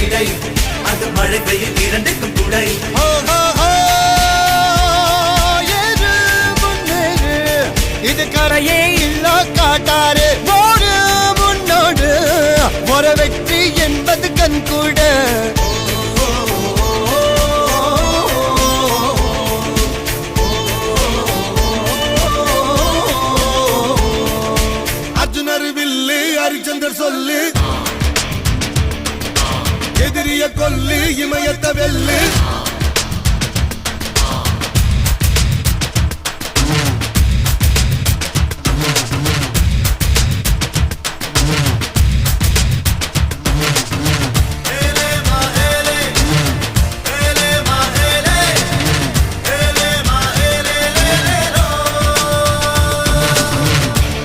விடை அந்த மழை பெய்யும் இரண்டுக்கும் துணை இது கரையே இல்ல காட்டாரு போடு முன்னோடு ஒரு வெற்றி என்பது கண் கூட அர்ஜுனர் வில்லு ஹரிச்சந்தர் சொல்லு எதிரிய கொல்லு இமயத்த வெல்லு